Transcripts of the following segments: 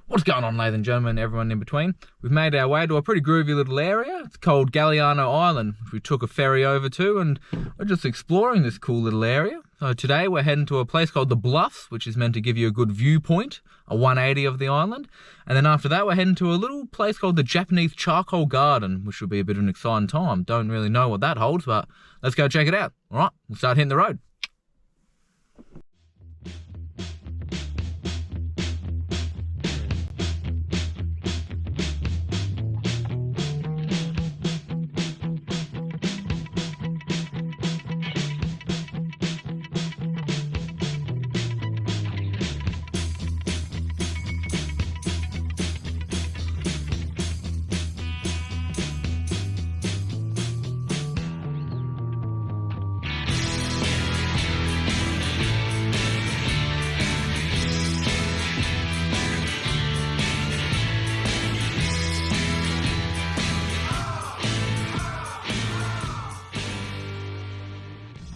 What's going on, ladies and gentlemen, everyone in between? We've made our way to a pretty groovy little area. It's called Galiano Island, which we took a ferry over to, and we're just exploring this cool little area. So today we're heading to a place called the Bluffs, which is meant to give you a good viewpoint, a 180 of the island. And then after that, we're heading to a little place called the Japanese Charcoal Garden, which will be a bit of an exciting time. Don't really know what that holds, but let's go check it out. All right, we'll start hitting the road.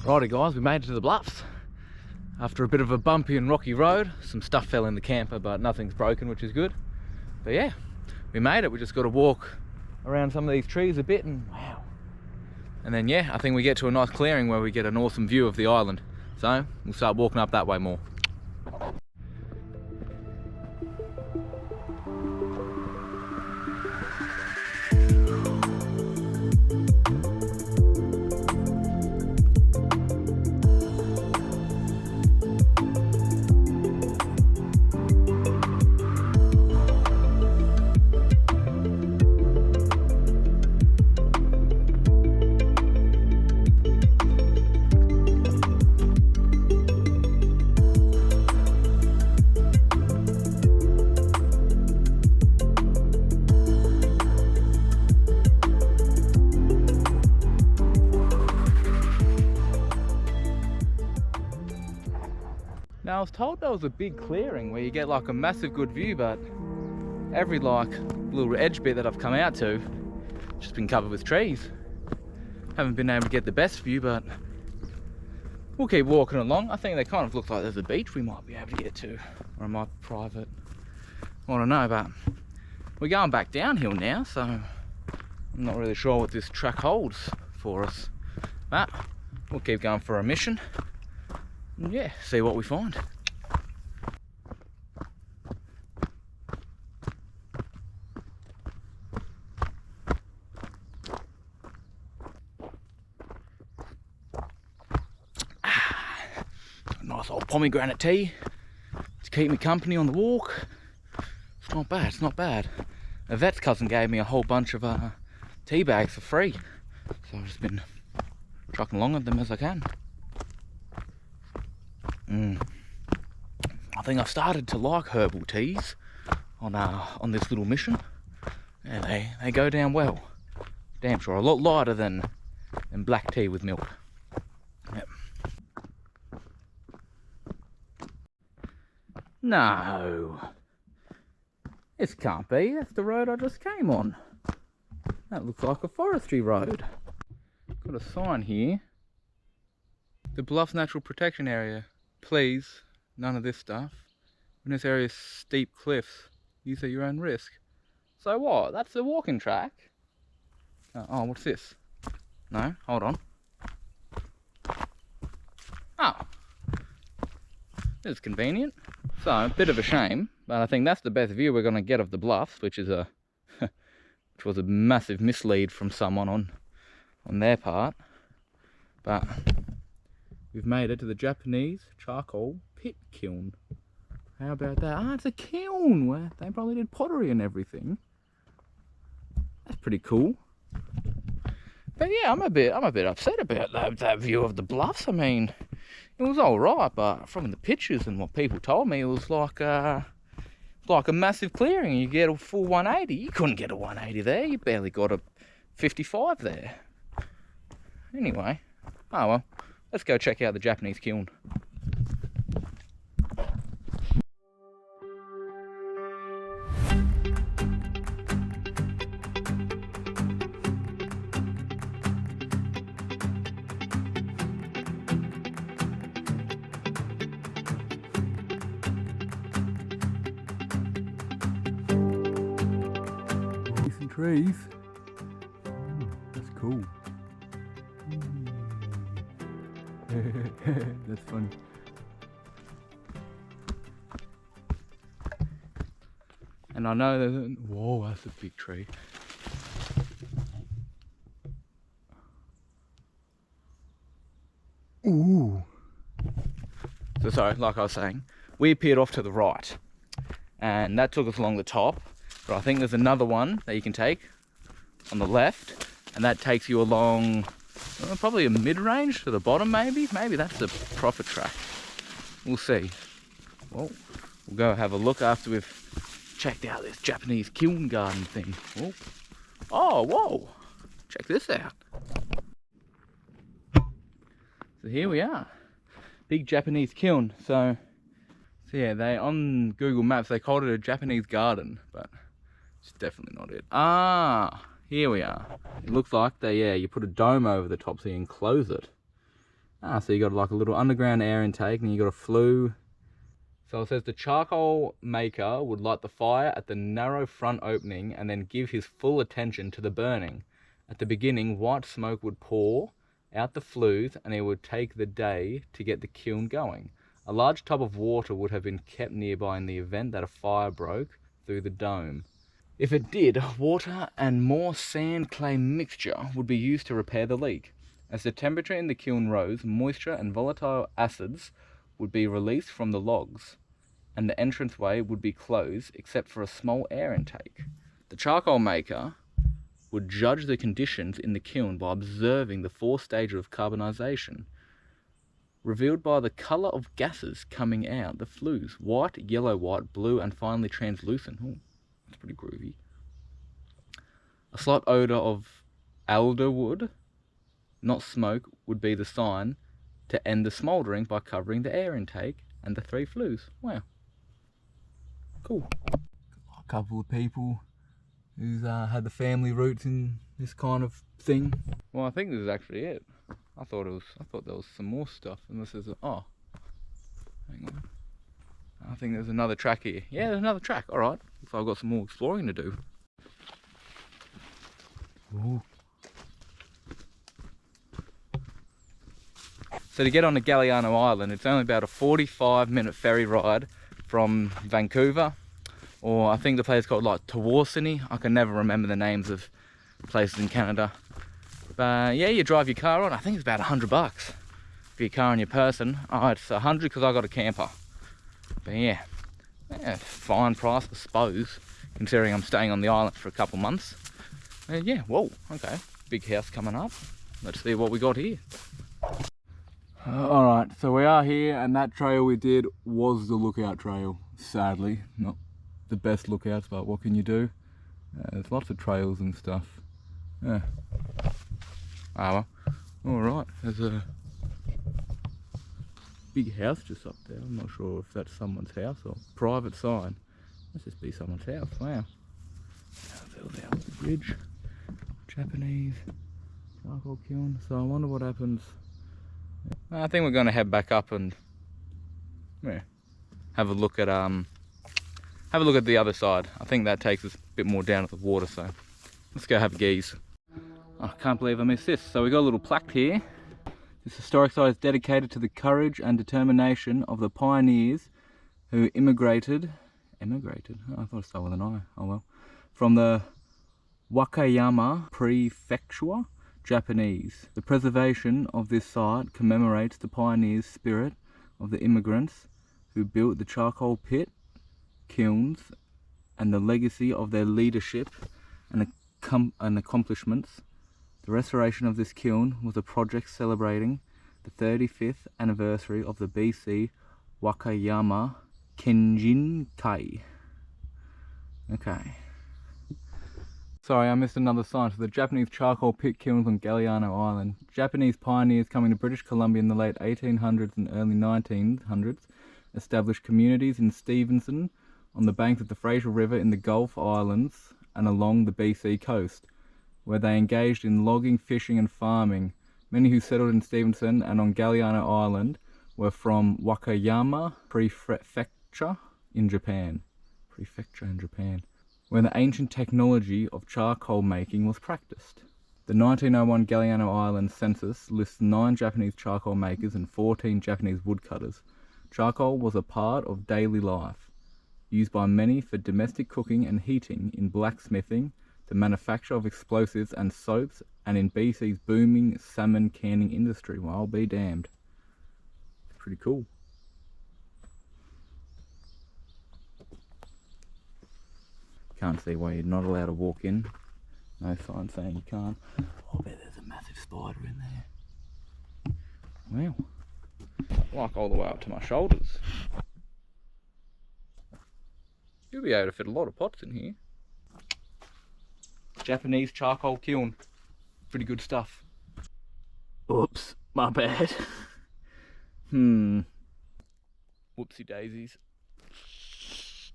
Righty guys, we made it to the Bluffs after a bit of a bumpy and rocky road. Some stuff fell in the camper, but nothing's broken, which is good. But yeah, we made it. We just got to walk around some of these trees a bit, and wow. And then yeah, I think we get to a nice clearing where we get an awesome view of the island. So we'll start walking up that way more. Now I was told there was a big clearing where you get like a massive good view, but every like little edge bit that I've come out to just been covered with trees. Haven't been able to get the best view, but we'll keep walking along. I think they kind of look like there's a beach we might be able to get to, or it might be private. I don't know, but we're going back downhill now, so I'm not really sure what this track holds for us. But we'll keep going for a mission. Yeah, see what we find. Nice old pomegranate tea to keep me company on the walk. It's not bad, it's not bad. A vet's cousin gave me a whole bunch of tea bags for free, so I've just been trucking along with them as I can. I think I've started to like herbal teas on this little mission. Yeah, they go down well. Damn sure, a lot lighter than black tea with milk. Yep. No, this can't be. That's the road I just came on. That looks like a forestry road. Got a sign here. The Bluffs Natural Protection Area. Please, none of this stuff. In this area, steep cliffs. Use at your own risk. So what? That's a walking track? Oh, what's this? No, hold on. Oh. This is convenient. So, a bit of a shame, but I think that's the best view we're going to get of the Bluffs, which is which was a massive mislead from someone on their part. But we've made it to the Japanese Charcoal Pit Kiln. How about that? Ah, it's a kiln where they probably did pottery and everything. That's pretty cool. But yeah, I'm a bit upset about that view of the Bluffs. I mean, it was all right, but from the pictures and what people told me, it was like a massive clearing. You get a full 180. You couldn't get a 180 there. You barely got a 55 there. Anyway, oh well. Let's go check out the Japanese kiln. trees. That's cool. That's funny. And I know there's a... Whoa, that's a big tree. Ooh. So sorry, like I was saying, we appeared off to the right. And that took us along the top. But I think there's another one that you can take on the left. And that takes you along probably a mid-range to the bottom maybe. Maybe that's the profit track. We'll see. Well, we'll go have a look after we've checked out this Japanese kiln garden thing. Oh, whoa! Check this out. So here we are. Big Japanese kiln. So yeah, they on Google Maps they called it a Japanese garden, but it's definitely not it. Ah, here we are. It looks like you put a dome over the top so you enclose it. Ah, so you got like a little underground air intake and you got a flue. So it says the charcoal maker would light the fire at the narrow front opening and then give his full attention to the burning. At the beginning, white smoke would pour out the flues and it would take the day to get the kiln going. A large tub of water would have been kept nearby in the event that a fire broke through the dome. If it did, water and more sand clay mixture would be used to repair the leak. As the temperature in the kiln rose, moisture and volatile acids would be released from the logs, and the entranceway would be closed except for a small air intake. The charcoal maker would judge the conditions in the kiln by observing the 4 stages of carbonization, revealed by the color of gases coming out, the flues: white, yellow-white, blue, and finally translucent. Ooh, that's pretty groovy. A slight odor of alder wood, not smoke, would be the sign to end the smouldering by covering the air intake and the 3 flues. Wow. Cool. A couple of people who's had the family roots in this kind of thing. Well, I think this is actually it. I thought there was some more stuff, and this is oh, hang on. I think there's another track here. Yeah, there's another track. All right. Looks like I've got some more exploring to do. Ooh. So to get on to Galiano Island, it's only about a 45-minute ferry ride from Vancouver, or I think the place is called like Tawarsini. I can never remember the names of places in Canada. But yeah, you drive your car on. I think it's about $100 for your car and your person. Oh, it's 100 because I got a camper. But yeah, fine price, I suppose, considering I'm staying on the island for a couple months. And yeah, whoa, okay, big house coming up. Let's see what we got here. Alright, so we are here, and that trail we did was the lookout trail. Sadly, not the best lookouts, but what can you do? There's lots of trails and stuff. Yeah. Ah well, alright, there's a big house just up there. I'm not sure if that's someone's house or private sign. Let's just be someone's house. Wow. Build out the bridge. Japanese charcoal kiln. So I wonder what happens. I think we're going to head back up and have a look at the other side. I think that takes us a bit more down to the water, so let's go have a gaze. Oh, I can't believe I missed this. So we got a little plaque here. This historic site is dedicated to the courage and determination of the pioneers who immigrated. Oh, I thought it started with an I. Oh well. From the Wakayama Prefecture, Japanese. The preservation of this site commemorates the pioneers' spirit of the immigrants who built the charcoal pit, kilns, and the legacy of their leadership and accomplishments. The restoration of this kiln was a project celebrating the 35th anniversary of the BC Wakayama Kenjin-kai. Okay. Sorry, I missed another sign. So the Japanese charcoal pit kilns on Galiano Island. Japanese pioneers coming to British Columbia in the late 1800s and early 1900s established communities in Stevenson on the banks of the Fraser River in the Gulf Islands and along the BC coast, where they engaged in logging, fishing and farming. Many who settled in Stevenson and on Galiano Island were from Wakayama Prefecture in Japan. when the ancient technology of charcoal making was practiced. The 1901 Galiano Island census lists 9 Japanese charcoal makers and 14 Japanese woodcutters. Charcoal was a part of daily life, used by many for domestic cooking and heating, in blacksmithing, the manufacture of explosives and soaps, and in BC's booming salmon canning industry. Well, I'll be damned. Pretty cool. Can't see why you're not allowed to walk in. No sign saying you can't. Oh, I bet there's a massive spider in there. Well, like all the way up to my shoulders. You'll be able to fit a lot of pots in here. Japanese charcoal kiln. Pretty good stuff. Oops, my bad. Whoopsie daisies.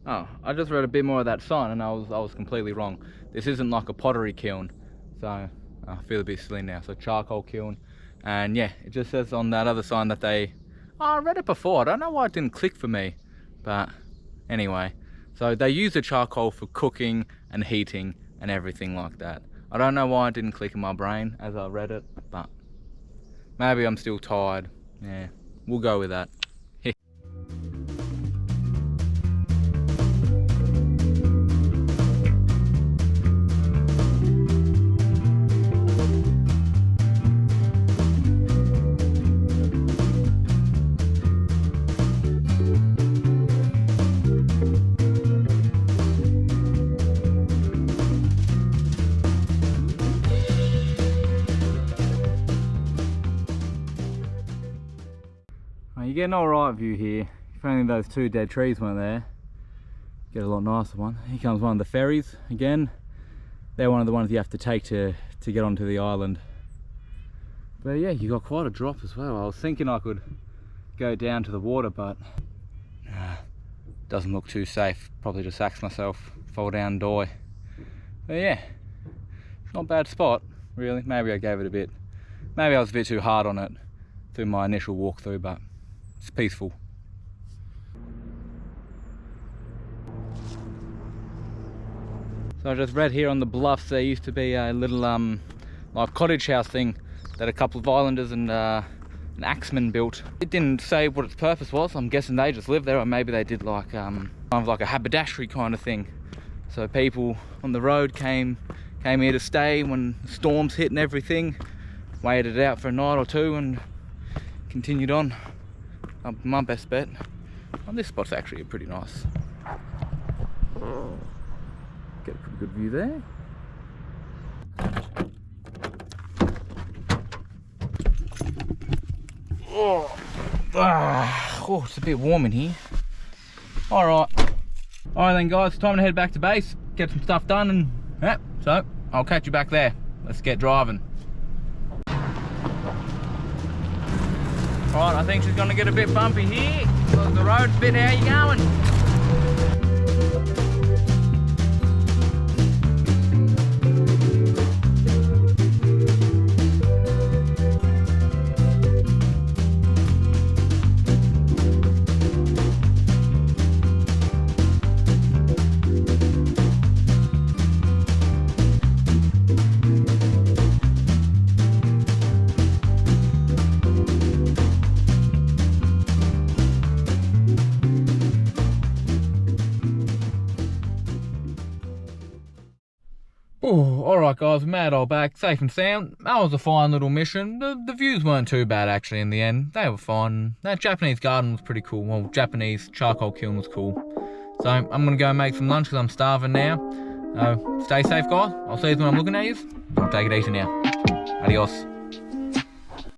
Oh, I just read a bit more of that sign and I was completely wrong. This isn't like a pottery kiln, so I feel a bit silly now. So charcoal kiln, and yeah, it just says on that other sign that they... Oh, I read it before. I don't know why it didn't click for me, but anyway. So they use the charcoal for cooking and heating and everything like that. I don't know why it didn't click in my brain as I read it, but maybe I'm still tired. Yeah, we'll go with that. You get an alright view here. If only those 2 dead trees weren't there, get a lot nicer one. Here comes one of the ferries again. They're one of the ones you have to take to get onto the island. But yeah, you got quite a drop as well. I was thinking I could go down to the water, but doesn't look too safe. Probably just axe myself, fall down, die. But yeah, it's not a bad spot, really. Maybe I gave it a bit. Maybe I was a bit too hard on it through my initial walkthrough, but it's peaceful. So I just read here on the Bluffs there used to be a little like cottage house thing that a couple of islanders and an axeman built. It didn't say what its purpose was. I'm guessing they just lived there, or maybe they did like kind of like a haberdashery kind of thing. So people on the road came here to stay when storms hit and everything, waited it out for a night or two and continued on. My best bet. Oh, this spot's actually pretty nice. Get a pretty good view there. Oh, it's a bit warm in here. Alright then guys, time to head back to base, get some stuff done, and yeah, so I'll catch you back there. Let's get driving. Right, I think she's gonna get a bit bumpy here. The road's a bit, how you going? Oh, alright guys, we're mad all back, safe and sound. That was a fine little mission. The views weren't too bad actually in the end. They were fine. That Japanese garden was pretty cool. Well, Japanese charcoal kiln was cool. So I'm gonna go make some lunch because I'm starving now. Stay safe guys. I'll see you when I'm looking at you. I'll take it easy now. Adios.